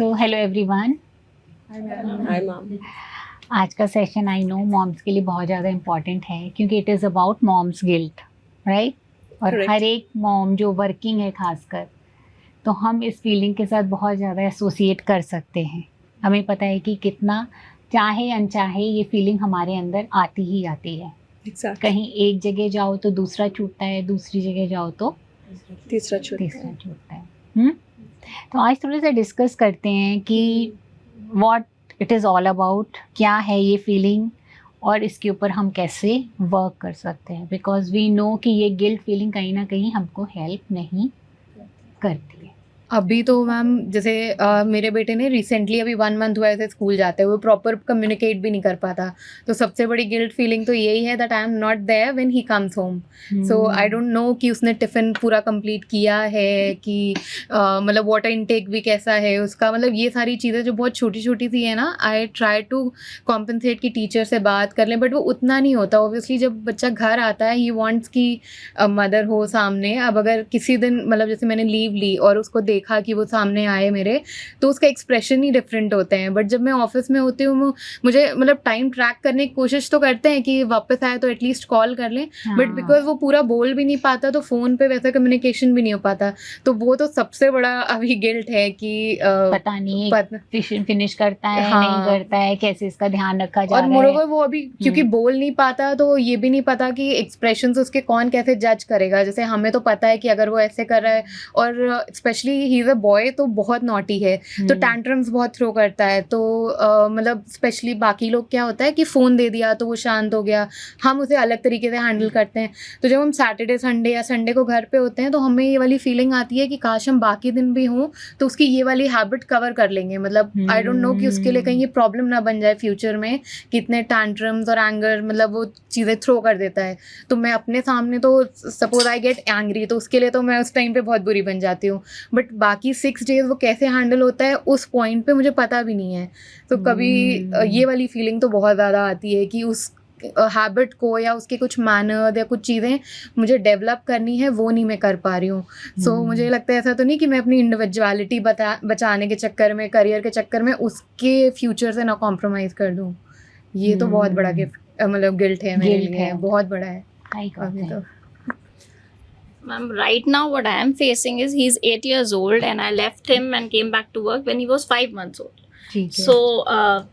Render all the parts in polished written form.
So hello everyone. Hi ma'am. आज का session I know moms के लिए बहुत ज़्यादा इम्पॉर्टेंट है क्योंकि it is about moms guilt, right? और Correct. हर एक मॉम जो वर्किंग है खासकर, तो हम इस फीलिंग के साथ बहुत ज़्यादा एसोसिएट कर सकते हैं। हमें पता है कि कितना चाहे अनचाहे ये फीलिंग हमारे अंदर आती ही आती है। Exactly. कहीं एक जगह जाओ तो दूसरा छूटता है, दूसरी जगह जाओ तो तीसरा छूटता तीसरा है। छूटता है। तो आज थोड़ा सा डिस्कस करते हैं कि what it is all about, क्या है ये फीलिंग और इसके ऊपर हम कैसे वर्क कर सकते हैं, बिकॉज वी नो कि ये गिल्ट फीलिंग कहीं ना कहीं हमको हेल्प नहीं करती है। अभी तो मैम जैसे मेरे बेटे ने रिसेंटली अभी 1 मंथ हुआ ऐसे स्कूल जाते हुए प्रॉपर कम्युनिकेट भी नहीं कर पाता, तो सबसे बड़ी गिल्ट फीलिंग तो यही है that I am not there when he comes home. So I don't know कि उसने टिफ़िन पूरा कंप्लीट किया है कि मतलब वाटर इनटेक भी कैसा है उसका, मतलब ये सारी चीज़ें जो बहुत छोटी छोटी सी है ना, आई ट्राई टू कॉम्पनसेट कि टीचर से बात कर लें, बट वो उतना नहीं होता। ऑब्वियसली जब बच्चा घर आता है ही वॉन्ट्स कि मदर हो सामने। अब अगर किसी दिन मतलब जैसे मैंने लीव ली और उसको देखा कि वो सामने आए मेरे, तो उसका एक्सप्रेशन ही डिफरेंट होते हैं। बट जब मैं ऑफिस में होती हूँ मुझे मतलब टाइम ट्रैक करने की कोशिश तो करते हैं कि वापस आए तो एटलीस्ट कॉल कर लें, बट बिकॉज वो पूरा बोल भी नहीं पाता तो फ़ोन पे वैसा कम्युनिकेशन भी नहीं हो पाता। तो वो तो सबसे बड़ा अभी गिल्ट है कि पता नहीं फिनिश करता है नहीं करता है, कैसे इसका ध्यान रखा जा और रहा है। मोरोवर वो अभी क्योंकि बोल नहीं पाता तो ये भी नहीं पता कि एक्सप्रेशंस उसके कौन कैसे जज करेगा। जैसे हमें तो पता है कि अगर वो ऐसे कर रहा है, और specially he is a boy तो बहुत नॉटी है, तो टैंट्रम्स बहुत थ्रो करता है। तो मतलब स्पेशली बाकी लोग क्या होता है कि फ़ोन दे दिया तो वो शांत हो गया, हम उसे अलग तरीके से हैंडल करते हैं। तो जब हम सैटरडे संडे या संडे को घर पे होते हैं तो हमें ये वाली फीलिंग आती है कि काश हम बाकी दिन भी हों तो उसकी ये वाली हैबिट कवर कर लेंगे। मतलब आई डोंट नो कि उसके लिए कहीं ये प्रॉब्लम ना बन जाए फ्यूचर में, कितने टैंट्रम्स और एंगर मतलब वो चीज़ें थ्रो कर देता है। तो मैं अपने सामने तो सपोज आई गेट एंग्री तो उसके लिए तो मैं उस टाइम पे बहुत बुरी बन जाती हूँ, बट बाकी 6 डेज वो कैसे हैंडल होता है उस पॉइंट पे मुझे पता भी नहीं है। तो कभी ये वाली फीलिंग तो बहुत ज़्यादा आती है कि उस हैबिट को या उसके कुछ मैनर या कुछ चीज़ें मुझे डेवलप करनी है वो नहीं मैं कर पा रही हूँ। सो मुझे लगता है ऐसा तो नहीं कि मैं अपनी इंडिविजुअलिटी बचाने के चक्कर में, करियर के चक्कर में उसके फ्यूचर से ना कॉम्प्रोमाइज़ कर दूँ। ये तो बहुत बड़ा मतलब गिल्ट है मेरे लिए, बहुत बड़ा है अभी तो। Ma'am, right now what I am facing is he's 8 years old and I left him and came back to work when he was 5 months old. So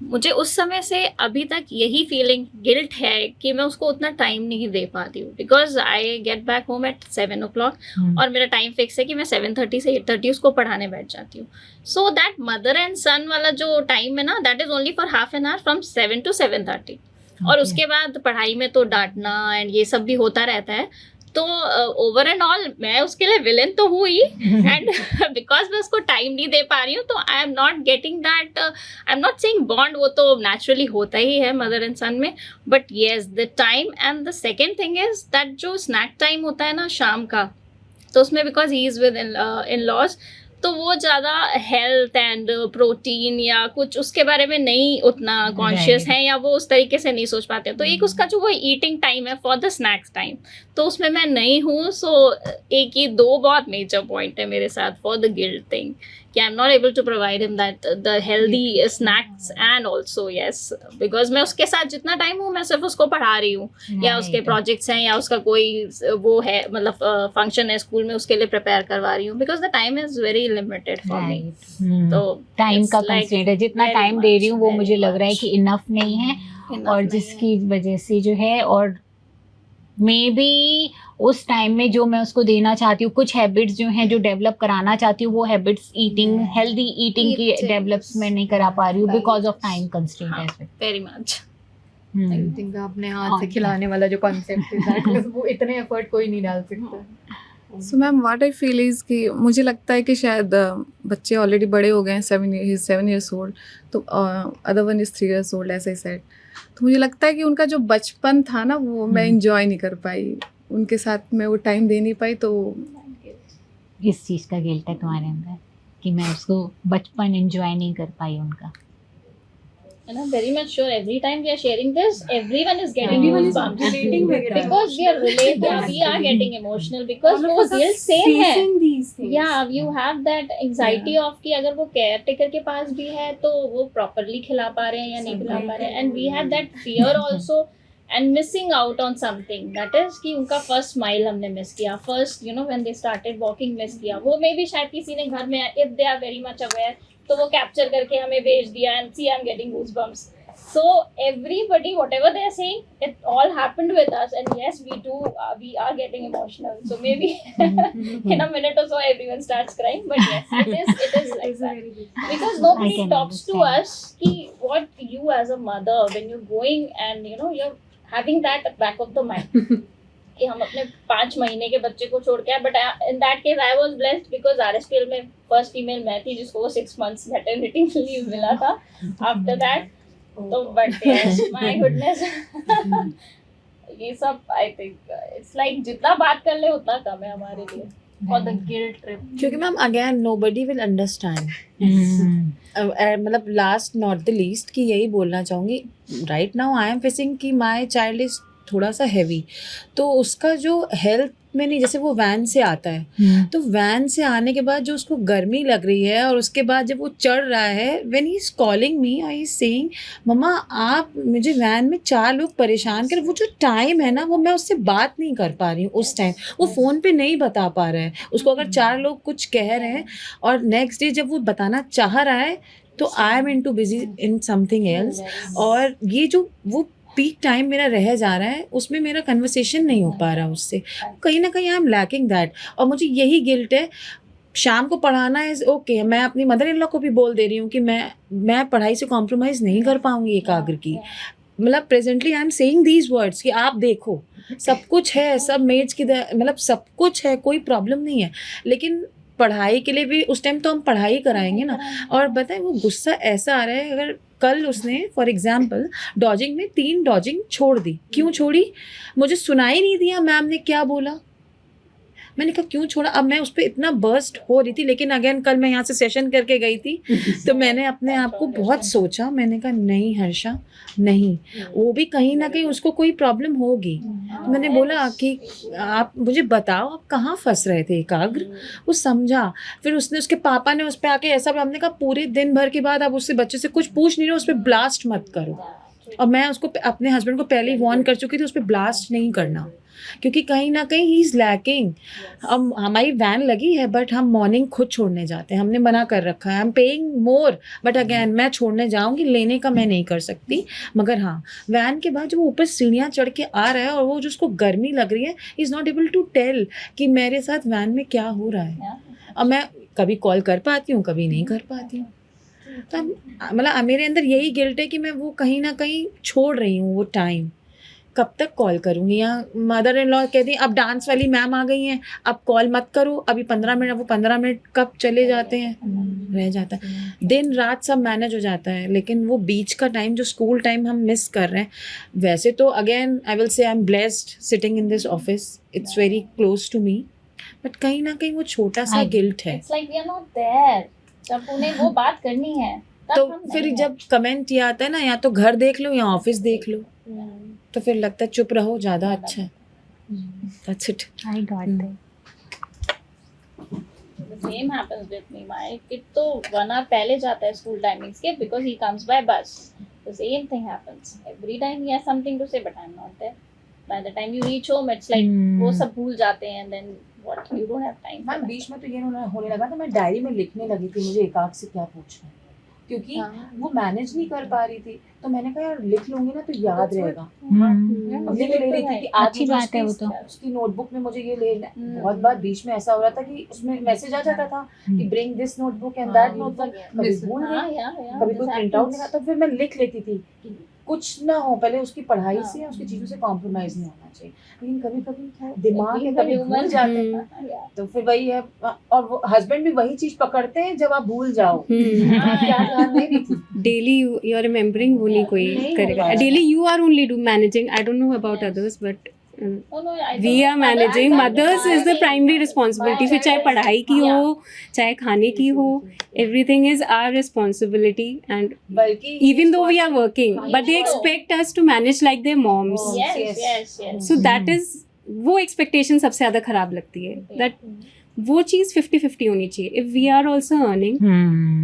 मुझे उस समय से अभी तक यही फीलिंग गिल्ट है कि मैं उसको उतना टाइम नहीं दे पाती हूँ, because I get back home at 7 o'clock और मेरा टाइम फिक्स है कि मैं 7:30 से 8:30 उसको पढ़ाने बैठ जाती हूँ। सो दैट मदर एंड सन वाला जो टाइम है ना, that is only for half an hour from 7 to 7:30 और उसके बाद पढ़ाई में तो डांटना एंड ये सब भी होता रहता है। तो ओवर एंड ऑल मैं उसके लिए विलेन तो हूँ ही, एंड बिकॉज मैं उसको टाइम नहीं दे पा रही हूँ तो आई am not getting that, I am not saying bond, वो तो नेचुरली होता ही है मदर एंड सन में, but yes the time. And the second thing is that जो स्नैक टाइम होता है ना शाम का, तो उसमें because he is with in laws, तो वो ज़्यादा हेल्थ एंड प्रोटीन या कुछ उसके बारे में नहीं उतना कॉन्शियस है या वो उस तरीके से नहीं सोच पाते। तो एक उसका जो वो ईटिंग टाइम है फॉर द स्नैक्स टाइम, तो उसमें मैं नहीं हूँ। सो एक ही दो बहुत मेजर पॉइंट है मेरे साथ फॉर द गिल्ट थिंग कि आई am not able to provide him that the healthy snacks and also yes, because मैं उसके साथ जितना टाइम हूँ मैं सिर्फ उसको पढ़ा रही हूँ या उसके प्रोजेक्ट्स हैं या उसका कोई वो है मतलब फंक्शन है स्कूल में, उसके लिए प्रिपेयर करवा रही हूँ, because the time is very limited for me. तो टाइम का कंस्ट्रेंट है, जितना टाइम दे रही हूँ वो मुझे लग रहा है कि इनफ नहीं है, और जिसकी वजह से जो है, और मे बी उस टाइम में जो मैं उसको देना चाहती हूँ, कुछ हैबिट्स जो हैं जो डेवलप कराना चाहती हूँ, वो हैबिट्स ईटिंग, हेल्दी ईटिंग की डेवलपमेंट नहीं करा पा रही हूँ because of time constraint. Very much I think अपने हाथ से खिलाने वाला जो कॉन्सेप्ट है वो इतने एफर्ट कोई नहीं डाल सकता। So ma'am what I feel is कि मुझे लगता है कि शायद बच्चे ऑलरेडी बड़े हो गए हैं, 7 years old, तो other one is 3 years old ऐसे सेट। तो मुझे लगता है कि उनका जो बचपन था ना वो मैं इंजॉय नहीं कर पाई, उनके साथ मैं वो टाइम दे नहीं पाई। तो इस चीज़ का गिल्ट है तुम्हारे अंदर कि मैं उसको बचपन एंजॉय नहीं कर पाई उनका? And I'm very much sure every time we are sharing this, everyone is getting Everyone is goosebumps. relating with that. Because we are related, we are getting emotional because All of वो us are guilt same है. facing these things. Yeah, you have that anxiety of कि अगर वो caretaker के पास भी है तो वो properly खिला पा रहे हैं या नहीं खिला पा रहे हैं, and we have that fear also and missing out on something, that is कि उनका first smile हमने miss किया, first you know when they started walking miss किया, वो में भी शायद किसी ने घर में if they are very much aware तो वो capture करके हमें भेज दिया and see I'm getting goosebumps. So everybody whatever they are saying, it all happened with us, and yes we do we are getting emotional, so maybe in a minute or so everyone starts crying, but yes it is like It's a that. very big Because I nobody can talks to understand. us कि what you as a mother when you're going and you know you're having that at back of the mind कि हम अपने 5 महीने के बच्चे को छोड़ के आए, but in that case I was blessed because RSPL में first female मैं थी जिसको वो 6 months maternity leave मिला था after that. तो but yes my goodness ये सब I think it's like जितना बात कर ले उतना कम है हमारे लिए for the guilt trip. क्योंकि ma'am again nobody will understand. मतलब लास्ट नॉट द लीस्ट कि यही बोलना चाहूँगी, right now I am facing कि माई चाइल्ड इज़ थोड़ा सा हैवी, तो उसका जो हेल्थ में नहीं, जैसे वो वैन से आता है तो वैन से आने के बाद जो उसको गर्मी लग रही है और उसके बाद जब वो चढ़ रहा है, when he is calling me I is saying मम्मा आप मुझे वैन में 4 लोग परेशान कर, वो जो टाइम है ना वो मैं उससे बात नहीं कर पा रही हूँ उस टाइम, वो फ़ोन पे नहीं बता पा रहा है उसको, अगर 4 लोग कुछ कह रहे हैं और नेक्स्ट डे जब वो बताना चाह रहा है तो I am into busy in something else, और ये जो वो पीक टाइम मेरा रह जा रहा है उसमें मेरा कन्वर्सेशन नहीं हो पा रहा उससे, कहीं ना कहीं आई एम लैकिंग दैट, और मुझे यही गिल्ट है। शाम को पढ़ाना इज़ ओके, मैं अपनी मदर इन लॉ को भी बोल दे रही हूँ कि मैं पढ़ाई से कॉम्प्रोमाइज़ नहीं कर पाऊँगी एकाग्र की, मतलब presently I am saying these words कि आप देखो सब कुछ है, सब मेड्स की मतलब सब कुछ है, कोई प्रॉब्लम नहीं है, लेकिन पढ़ाई के लिए भी उस टाइम तो हम पढ़ाई कराएंगे ना। और बताएं वो गुस्सा ऐसा आ रहा है, अगर कल उसने फॉर एग्जांपल डॉजिंग में 3 डॉजिंग छोड़ दी, क्यों छोड़ी मुझे सुनाई नहीं दिया मैम ने क्या बोला, मैंने कहा क्यों छोड़ा, अब मैं उस पर इतना बर्स्ट हो रही थी, लेकिन अगेन कल मैं यहाँ से सेशन करके गई थी तो मैंने अपने आप को बहुत सोचा, मैंने कहा नहीं हर्षा नहीं, वो भी कहीं ना कहीं उसको कोई प्रॉब्लम होगी, तो मैंने बोला कि आप मुझे बताओ आप कहाँ फंस रहे थे एकाग्र, वो समझा, फिर उसने उसके पापा ने उस पर आके ऐसा, हमने कहा पूरे दिन भर के बाद आप उससे बच्चे से कुछ पूछ नहीं रहे, उस पर ब्लास्ट मत करो, और मैं उसको अपने हस्बैंड को पहले ही वार्न कर चुकी थी उस पर ब्लास्ट नहीं करना, क्योंकि कहीं ना कहीं ही इज़ लैकिंग। अब हमारी वैन लगी है बट हम मॉर्निंग खुद छोड़ने जाते हैं, हमने मना कर रखा है, I am paying more, but again मैं छोड़ने जाऊंगी, लेने का मैं नहीं कर सकती, मगर हाँ वैन के बाद जब वो ऊपर सीढ़ियाँ चढ़ के आ रहा है और वो जो उसको गर्मी लग रही है, is not able to tell कि मेरे साथ वैन में क्या हो रहा है। अब मैं कभी कॉल कर पाती हूँ कभी नहीं कर पाती हूँ, तो मतलब मेरे अंदर यही गिल्ट है कि मैं वो कहीं ना कहीं छोड़ रही हूँ वो टाइम, कब तक कॉल करूँगी। यहाँ मदर इन लॉ कहती हैं अब डांस वाली मैम आ गई हैं, अब कॉल मत करो अभी 15 मिनट, वो 15 मिनट कब चले जाते हैं, रह जाता है, दिन रात सब मैनेज हो जाता है, लेकिन वो बीच का टाइम जो स्कूल टाइम हम मिस कर रहे हैं। वैसे तो again I will say I am blessed sitting in this office, it's very close to me, but कहीं ना कहीं वो छोटा सा गिल्ट है। It's like we are not there. जब उन्हें वो बात करनी है तो फिर जब कमेंट ये आता है ना, या तो घर देख लो या ऑफिस देख लो, तो फिर लगता है चुप रहो ज़्यादा अच्छा है। That's it. I got that. The same happens with me. My kid तो 1 hour पहले जाता है school timings के because he comes by bus. The same thing happens. Every time he has something to say, but I'm not there. By the time you reach home, it's like वो सब भूल जाते हैं, and then what? You don't have time. Ma'am बीच में तो ये होने लगा था, मैं डायरी में लिखने लगी थी मुझे एकाग्र से क्या पूछना है, क्योंकि वो मैनेज नहीं कर पा रही थी, तो मैंने कहा यार लिख लूंगी ना तो याद रहेगा। अब लिख ले रही थी कि आज अच्छी बात है वो तो। उसकी नोटबुक में मुझे ये लेना है। बहुत बार बीच में ऐसा हो रहा था कि उसमें मैसेज आ जाता था कि bring this notebook and that notebook, कभी भूल गई, कभी कोई प्रिंट आउट नहीं, तो फिर मैं लिख लेती थी कि कुछ ना हो, पहले उसकी पढ़ाई से या उसकी चीज़ों से कॉम्प्रोमाइज नहीं होना चाहिए, लेकिन कभी कभी दिमाग है कभी भूल जाते हैं, तो फिर वही है। और वो हस्बैंड भी वही चीज पकड़ते हैं जब आप भूल जाओ, क्या ध्यान दे रही थी। डेली यू आर रिमेम्बरिंग, वो नहीं कोई नहीं करेगा, होगा। Daily you are only do managing, I don't know about others, but we are managing, mothers is the primary responsibility. फिर चाहे पढ़ाई की हो, चाहे खाने की हो, everything is our responsibility. And बल्कि even though we are working, but they expect us to manage like their moms. So that is, वो expectation सबसे ज़्यादा खराब लगती है। That वो चीज़ 50-50 होनी चाहिए। If we are also earning,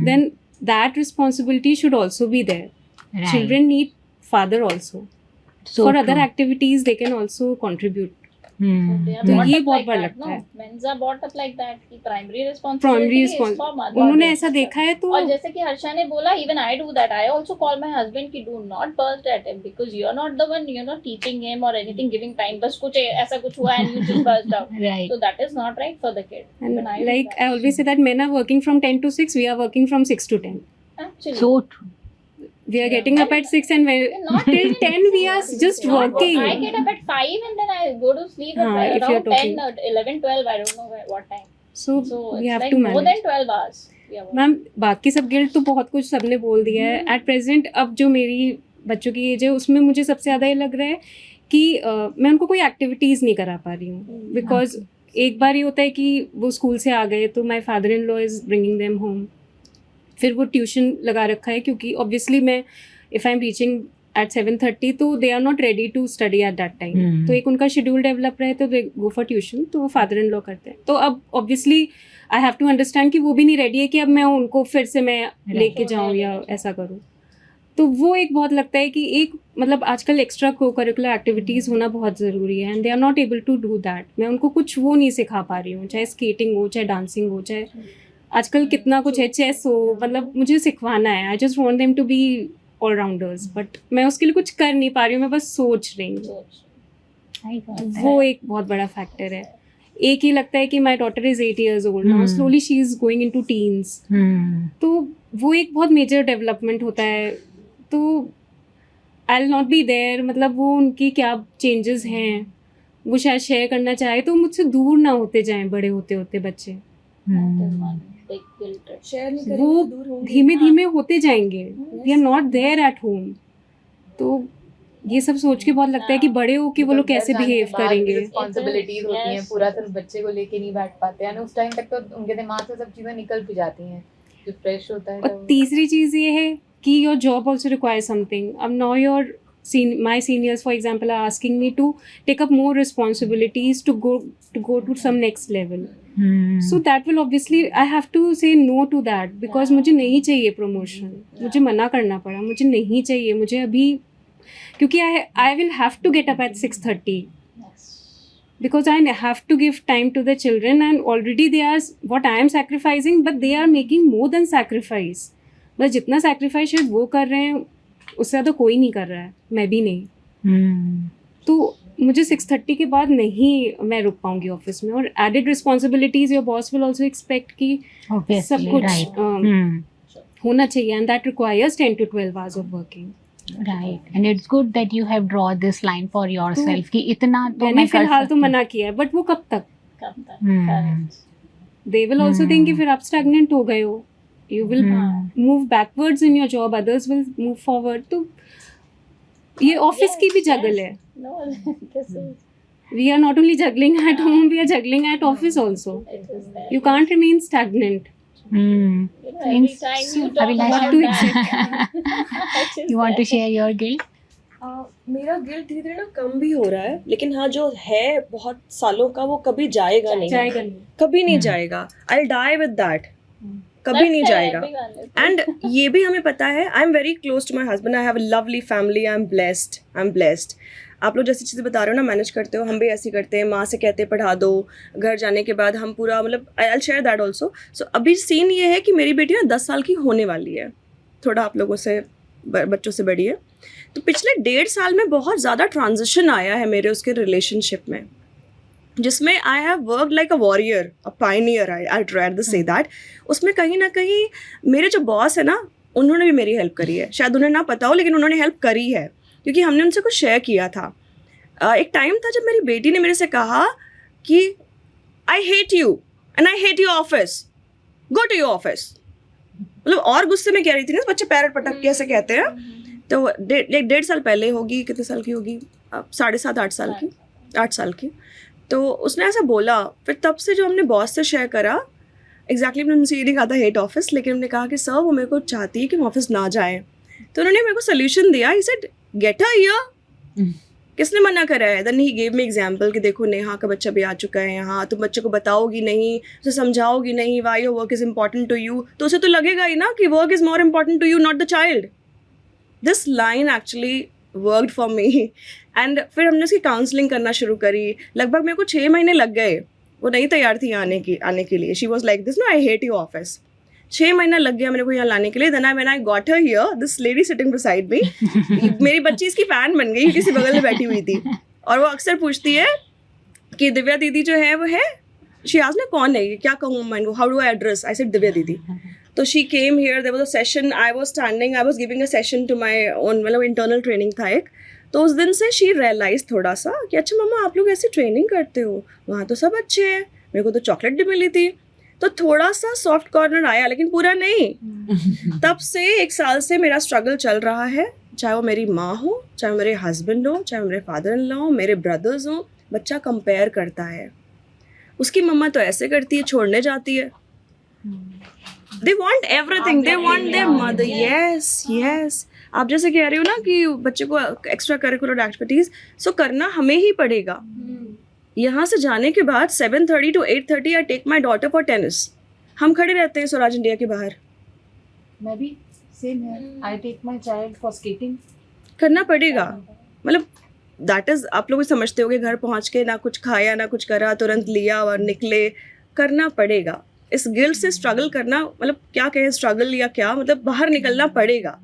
then that responsibility should also be there. Children need father also. So For other true. activities, they can also contribute. तो ये बहुत बड़ा लगता है। Mens are brought up like that कि primary Primary responsibility is for mother. उन्होंने ऐसा देखा है तो और जैसे कि हर्षा ने बोला, even I do that, I also call my husband कि do not burst at him because you are not the one, you are not teaching him और एनीथिंग, गिविंग टाइम। बस कुछ ऐसा कुछ हुआ and you just burst out, Right. so that is not right for the kid. and Even I do like that. I always say that men are working from 10 to 6, we are working from 6 to 10. Actually, So true. We are getting up at 6 and not till even 10 we are just working. I get up at 5 and then I go to sleep at If you're around talking. 10 or 11, 12, I don't know what time. So So we it's have like to more than manage. 12 hours. we are working. Ma'am बाकी सब guilt तो बहुत कुछ सबने बोल दिया है। At present अब जो मेरी बच्चों की एज है उसमें मुझे सबसे ज़्यादा ये लग रहा है कि मैं उनको कोई एक्टिविटीज़ नहीं करा पा रही हूँ। बिकॉज एक बार ये होता है कि वो स्कूल से आ गए तो my father in law is bringing them home, फिर वो ट्यूशन लगा रखा है क्योंकि ऑब्वियसली मैं if I am reaching at 7:30 तो they are not ready to study at that time. तो एक उनका शेड्यूल डेवलप रहे तो दे गो फॉर ट्यूशन, तो वो फादर इन लॉ करते हैं। तो अब obviously I have to understand कि वो भी नहीं रेडी है कि अब मैं उनको फिर से मैं लेके जाऊँ या ऐसा करूँ। तो वो एक बहुत लगता है कि एक मतलब आजकल एक्स्ट्रा को करिकुलर एक्टिविटीज़ होना बहुत ज़रूरी है and they are not able to do that. मैं उनको कुछ वो नहीं सिखा पा रही हूँ, चाहे स्केटिंग हो, चाहे डांसिंग हो, चाहे आजकल कितना कुछ है, चेस हो, मतलब मुझे सिखवाना है। I just want them to be allrounders, but मैं उसके लिए कुछ कर नहीं पा रही हूँ, मैं बस सोच रही हूँ। I got that. वो एक बहुत बड़ा फैक्टर है। एक ही लगता है कि my daughter is 8 years old now, slowly she is going into teens, तो वो एक बहुत मेजर डेवलपमेंट होता है। तो I will not be there, मतलब वो उनकी क्या चेंजेस हैं वो शायद शेयर करना चाहे तो मुझसे दूर ना होते जाएं बड़े होते होते बच्चे। Big guilt. शेयर नहीं वो करेंगे तो दूर होंगे। धीमे धीमे होते जाएंगे, we are not there at home. तो ये सब सोच के बहुत लगता है कि बड़े हो के वो लोग कैसे बिहेव करेंगे। रिस्पॉन्सिबिलिटीज होती हैं, Yes. पूरा सिर्फ बच्चे को लेके नहीं बैठ पाते हैं, उस टाइम तक तो उनके दिमाग से सब चीजें निकल भी जाती हैं, जो फ्रेश होता है। और तीसरी चीज़ ये है कि your job also require something. अब now your my seniors for example are asking me to take up more responsibilities to go to some next level. So that will obviously I have to say no to that because मुझे नहीं चाहिए promotion, मुझे मना करना पड़ा, मुझे नहीं चाहिए, मुझे अभी क्योंकि I will have to get up at 6:30 because I have to give time to the children and already they are what I am sacrificing but they are making more than sacrifice. बस जितना sacrifice शायद वो कर रहे हैं उससे ज़्यादा कोई नहीं कर रहा है, मैं भी नहीं। तो मुझे 6:30 के बाद नहीं मैं रुक पाऊंगी ऑफिस में। और added responsibilities your boss will also expect कि सब कुछ होना चाहिए and that requires 10 to 12 hours of working. Right, and it's good that you have drawn this line for yourself कि इतना तो मैंने मैं कर फिलहाल तो सकती हूँ। मना किया है बट वो कब तक? Correct. They will also think कि फिर आप स्टैग्नेंट हो गए हो, you will move backwards in your job, others will move forward. तो ये ऑफिस की भी जगल है। No, this is We are not only juggling at home, we are juggling at office also. it is there. You can't remain stagnant. Every time you talk Abhilash, about to that, it is you want to there. share your guilt? मेरा guilt धीरे धीरे ना कम भी हो रहा है, लेकिन हाँ जो है बहुत सालों का वो कभी जाएगा नहीं, जाएगा नहीं। कभी नहीं जाएगा। आई डाई विद दैट, कभी That's नहीं fair, जाएगा। everyone is- एंड ये भी हमें पता है, I am very close to my husband, I have a lovely family, I am blessed. आप लोग जैसी चीज़ें बता रहे हो ना मैनेज करते हो, हम भी ऐसी करते हैं। माँ से कहते हैं पढ़ा दो, घर जाने के बाद हम पूरा मतलब I will share that also. So अभी सीन ये है कि मेरी बेटी ना 10 साल की होने वाली है, थोड़ा आप लोगों से बच्चों से बड़ी है। तो पिछले 1.5 साल में बहुत ज़्यादा ट्रांजिशन आया है मेरे उसके रिलेशनशिप में, जिसमें I have work like a warrior, a Pioneer, I read say that. उसमें कहीं ना कहीं मेरे जो बॉस है ना, उन्होंने भी मेरी हेल्प करी है। शायद उन्हें ना पता हो लेकिन उन्होंने हेल्प करी है क्योंकि हमने उनसे कुछ शेयर किया था। एक टाइम था जब मेरी बेटी ने मेरे से कहा कि I hate you and I hate your office, go to your office. मतलब और गुस्से में कह रही थी ना, बच्चे पैरट पटक के ऐसे कहते हैं। तो 1.5 साल पहले होगी, कितने साल की होगी, 7.5-8 साल की। 8 साल की। तो उसने ऐसा बोला, फिर तब से जो हमने बॉस से शेयर करा, एग्जैक्टली मैंने उनसे ये नहीं कहा था हेट ऑफिस, लेकिन हमने कहा कि सर वो मेरे को चाहती है कि हम ऑफिस ना जाए। तो उन्होंने मेरे को सोल्यूशन दिया, he said get her here. किसने मना करा है? Then he gave me example कि देखो नेहा का बच्चा भी आ चुका है यहाँ, तुम बच्चे को बताओगी नहीं, उसे समझाओगी नहीं why your work is important to you, तो उसे तो लगेगा ही ना कि work is more important to you, not the child. This line actually worked for me. And फिर हमने उसकी काउंसलिंग करना शुरू करी। लगभग मेरे को 6 महीने लग गए, वो नहीं तैयार थी आने के लिए। She was like this, no I hate you office. 6 महीना लग गया मेरे को यहाँ लाने के लिए। Then when I got her here, this lady sitting beside me, मेरी बच्ची इसकी फैन बन गई, किसी बगल में बैठी हुई थी। और वो अक्सर पूछती है कि दिव्या दीदी जो है वो है, शी आस्क्ड मी कौन है ये, क्या कहूँ मैं इनको, how do I address? I said Divya didi. तो she came here, there was a session, I was standing, I was giving a session to my own, मतलब इंटरनल ट्रेनिंग था एक। तो उस दिन से शी रियलाइज थोड़ा सा कि अच्छा मम्मा आप लोग ऐसी ट्रेनिंग करते हो, वहाँ तो सब अच्छे हैं, मेरे को तो चॉकलेट भी मिली थी। तो थोड़ा सा सॉफ्ट कॉर्नर आया, लेकिन पूरा नहीं। तब से 1 साल से मेरा स्ट्रगल चल रहा है, चाहे वो मेरी माँ हो, चाहे वो मेरे हस्बैंड हो, चाहे वो मेरे फादर इन लॉ हो, मेरे ब्रदर्स हो। बच्चा कंपेयर करता है, उसकी मम्मा तो ऐसे करती है, छोड़ने जाती है। They want everything, they want there mother. Yes yes, आप जैसे कह रहे हो ना कि बच्चे को एक्स्ट्रा करिकुलर एक्टिविटीज, सो करना हमें ही पड़ेगा। यहाँ से जाने के बाद 7:30 to 8:30 I take my daughter for tennis. हम खड़े रहते हैं स्वराज इंडिया के बाहर। मैं भी सेम है, I take my child for skating. करना पड़ेगा, मतलब दैट इज, आप लोग समझते होगे घर पहुँच के ना कुछ खाया ना कुछ करा, तुरंत लिया और निकले। करना पड़ेगा, इस गिल्ट से स्ट्रगल करना, मतलब क्या कहें स्ट्रगल या क्या, मतलब बाहर निकलना पड़ेगा।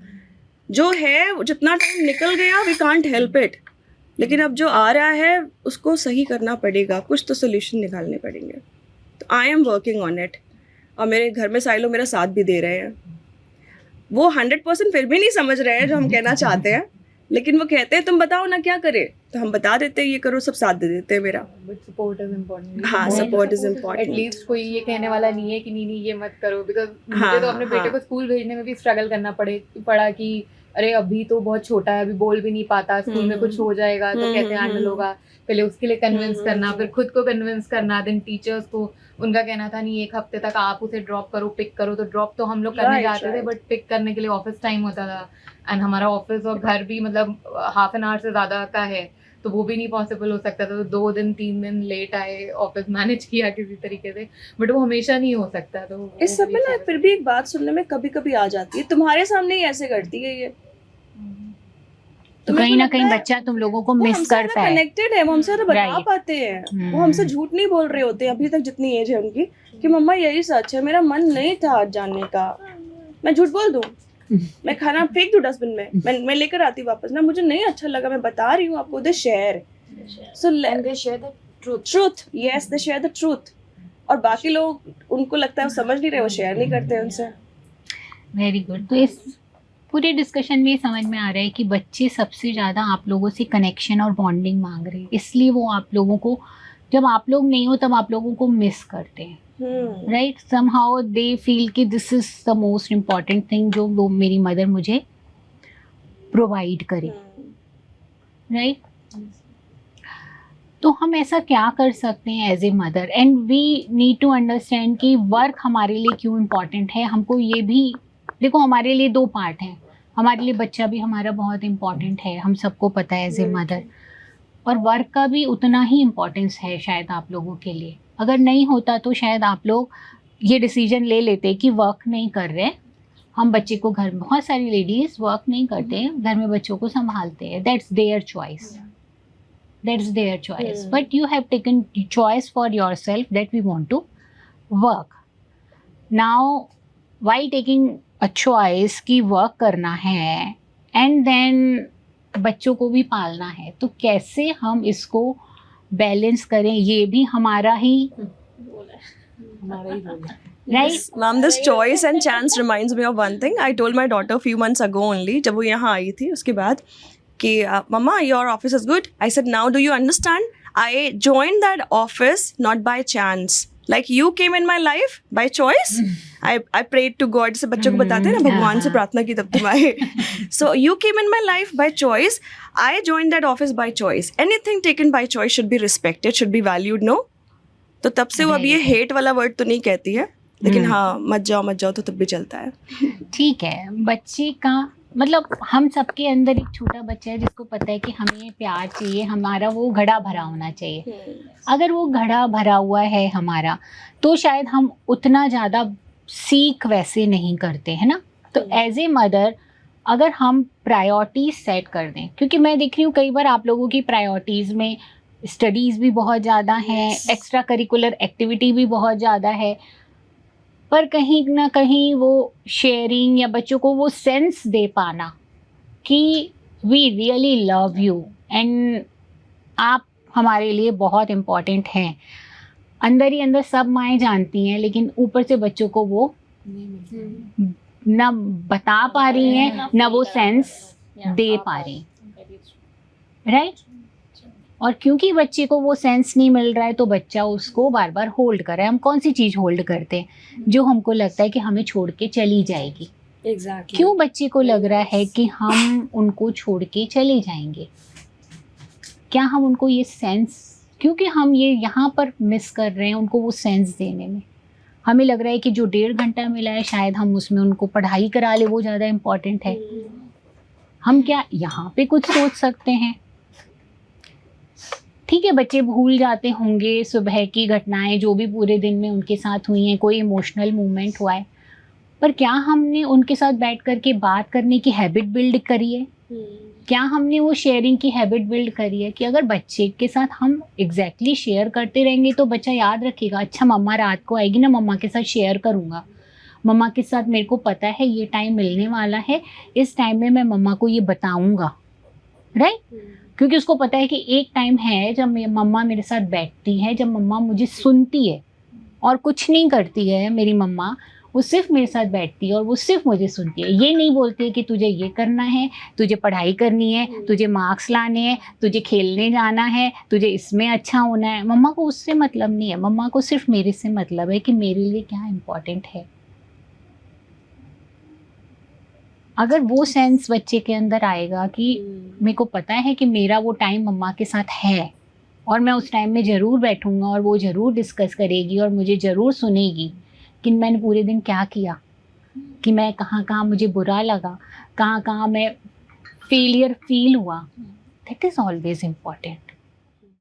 जो है जितना टाइम निकल गया, वी कांट हेल्प इट, लेकिन अब जो आ रहा है उसको सही करना पड़ेगा, कुछ तो सोल्यूशन निकालने पड़ेंगे। तो I am working on it, और मेरे घर में सारे लोग मेरा साथ भी दे रहे हैं। वो 100% फिर भी नहीं समझ रहे हैं जो हम कहना चाहते हैं, लेकिन वो कहते हैं तुम बताओ ना क्या करे, तो हम बता देते हैं ये करो, सब साथ दे देते हैं मेरा। But support is important. हाँ, सपोर्ट इज इम्पोर्टेंट। एटलीस्ट कोई ये कहने वाला नहीं है कि नहीं ये मत करो, बिकॉज हाँ, मुझे तो अपने बेटे हाँ। को स्कूल भेजने में भी स्ट्रगल करना पड़ा कि अरे अभी तो बहुत छोटा है, अभी बोल भी नहीं पाता, स्कूल में कुछ हो जाएगा तो कैसे हैंडल होगा, पहले उसके लिए कन्विंस करना, फिर खुद को कन्विंस करना, देन टीचर्स को उनका कहना था नहीं 1 हफ्ते तक आप उसे ड्रॉप करो, पिक करो। तो ड्रॉप तो हम लोग करने जाते थे, बट पिक करने के लिए ऑफिस टाइम होता था, एंड हमारा ऑफिस और घर भी मतलब हाफ एन आवर से ज़्यादा का है, तो वो भी नहीं पॉसिबल हो सकता था। तो 2 दिन 3 दिन लेट आए, ऑफिस मैनेज किया किसी तरीके से, बट वो हमेशा नहीं हो सकता। तो इस सब में ना फिर भी एक बात सुनने में कभी कभी आ जाती है, तुम्हारे सामने ही ऐसे करती है ये, तो कहीं ना कहीं बच्चा तुम लोगों को मिस करता है, कनेक्टेड है, वो हमसे ज़्यादा बता Right. पाते हैं। वो हमसे झूठ नहीं बोल रहे होते अभी तक, जितनी एज है उनकी, कि मम्मा यही सच है, मेरा मन नहीं था आज जानने का। मैं झूठ बोल दूं, मैं खाना फेंक दूं डस्टबिन में, मैं लेकर आती वापस ना, मुझे नहीं अच्छा लगा, मैं बता रही हूँ आपको, they share, so and they share the truth. Yes, they share the truth. और बाकी लोग, उनको लगता है वो समझ नहीं रहे, वो शेयर नहीं करते उनसे। Very good. तो इस पूरे डिस्कशन में ये समझ में आ रहा है कि बच्चे सबसे ज़्यादा आप लोगों से कनेक्शन और बॉन्डिंग मांग रहे हैं, इसलिए वो आप लोगों को, जब आप लोग नहीं हो तब आप लोगों को मिस करते हैं, राइट? समहाउ दे फील कि this is the most important thing जो वो मेरी मदर मुझे प्रोवाइड करे, राइट? तो हम ऐसा क्या कर सकते हैं as a mother? And we need to understand कि वर्क हमारे लिए क्यों इम्पॉर्टेंट है। हमको ये भी देखो, हमारे लिए 2 पार्ट हैं, हमारे लिए बच्चा भी हमारा बहुत इम्पॉर्टेंट है, हम सबको पता है एज ए मदर, और वर्क का भी उतना ही इम्पोर्टेंस है शायद आप लोगों के लिए। अगर नहीं होता तो शायद आप लोग ये डिसीजन ले लेते कि वर्क नहीं कर रहे, हम बच्चे को घर, बहुत सारी लेडीज वर्क नहीं करते, घर में बच्चों को संभालते हैं, that's their choice, but you have taken choice for yourself that we want to work. Now while taking a choice कि वर्क करना है एंड देन बच्चों को भी पालना है, तो कैसे हम इसको बैलेंस करें, ये भी हमारा ही Right? Ma'am, this choice and chance reminds me of one thing. I told my daughter a few months ago only, जब वो यहाँ आई थी उसके बाद, कि Mama, your office is good. I said, now do you understand? I joined that office not by chance. Like you came in my life by choice. I prayed to God. से बच्चों को बताते हैं ना, भगवान से प्रार्थना की तब तुम आए. So you came in my life by choice. I join that office by choice. Anything taken by choice should be respected, should be valued. No, तो तब से वो अब ये हेट वाला वर्ड तो नहीं कहती है, लेकिन हाँ मत जाओ तो तब भी चलता है. ठीक है. बच्चे का मतलब हम सबके अंदर एक छोटा बच्चा है जिसको पता है कि हमें प्यार चाहिए, हमारा वो घड़ा भरा होना चाहिए. अगर वो घड़ा भरा हुआ है हमारा, तो शायद हम उतना ज़्यादा सीख वैसे नहीं करते, है ना. तो एज ए मदर अगर हम प्रायोरिटीज सेट कर दें, क्योंकि मैं देख रही हूँ कई बार आप लोगों की प्रायोरिटीज़ में स्टडीज़ भी बहुत ज़्यादा हैं, एक्स्ट्रा करिकुलर एक्टिविटी भी बहुत ज़्यादा है, पर कहीं ना कहीं वो शेयरिंग या बच्चों को वो सेंस दे पाना कि we really love you and आप हमारे लिए बहुत इम्पोर्टेंट हैं. अंदर ही अंदर सब माएँ जानती हैं, लेकिन ऊपर से बच्चों को वो ना बता पा रही हैं, ना वो सेंस दे पा रही, राइट. और क्योंकि बच्चे को वो सेंस नहीं मिल रहा है, तो बच्चा उसको बार बार होल्ड कर रहा है. हम कौन सी चीज़ होल्ड करते हैं? जो हमको लगता है कि हमें छोड़ के चली जाएगी. Exactly. क्यों बच्चे को लग रहा है कि हम उनको छोड़ के चले जाएंगे? क्या हम उनको ये सेंस, क्योंकि हम ये यहाँ पर मिस कर रहे हैं उनको वो सेंस देने में. हमें लग रहा है कि जो 1.5 घंटा मिला है शायद हम उसमें उनको पढ़ाई करा ले, वो ज़्यादा इम्पोर्टेंट है. हम क्या यहाँ पे कुछ सोच सकते हैं? ठीक है, बच्चे भूल जाते होंगे सुबह की घटनाएं जो भी पूरे दिन में उनके साथ हुई हैं, कोई इमोशनल मूवमेंट हुआ है, पर क्या हमने उनके साथ बैठ कर के बात करने की हैबिट बिल्ड करी है? क्या हमने वो शेयरिंग की हैबिट बिल्ड करी है कि अगर बच्चे के साथ हम एग्जैक्टली शेयर करते रहेंगे तो बच्चा याद रखेगा, अच्छा मम्मा रात को आएगी ना, मम्मा के साथ शेयर करूँगा, मम्मा के साथ मेरे को पता है ये टाइम मिलने वाला है, इस टाइम में मैं मम्मा को ये बताऊँगा, राइट. क्योंकि उसको पता है कि एक टाइम है जब मम्मा मेरे साथ बैठती है, जब मम्मा मुझे सुनती है और कुछ नहीं करती है. मेरी मम्मा वो सिर्फ मेरे साथ बैठती है और वो सिर्फ मुझे सुनती है. ये नहीं बोलती है कि तुझे ये करना है, तुझे पढ़ाई करनी है, तुझे मार्क्स लाने हैं, तुझे खेलने जाना है, तुझे इसमें अच्छा होना है. मम्मा को उससे मतलब नहीं है. मम्मा को सिर्फ मेरे से मतलब है कि मेरे लिए क्या इम्पोर्टेंट है. अगर वो सेंस बच्चे के अंदर आएगा कि मेरे को पता है कि मेरा वो टाइम मम्मा के साथ है और मैं उस टाइम में ज़रूर बैठूंगा और वो ज़रूर डिस्कस करेगी और मुझे ज़रूर सुनेगी कि मैंने पूरे दिन क्या किया, कि मैं कहाँ कहाँ मुझे बुरा लगा, कहाँ कहाँ मैं फेलियर फील हुआ. That is always important.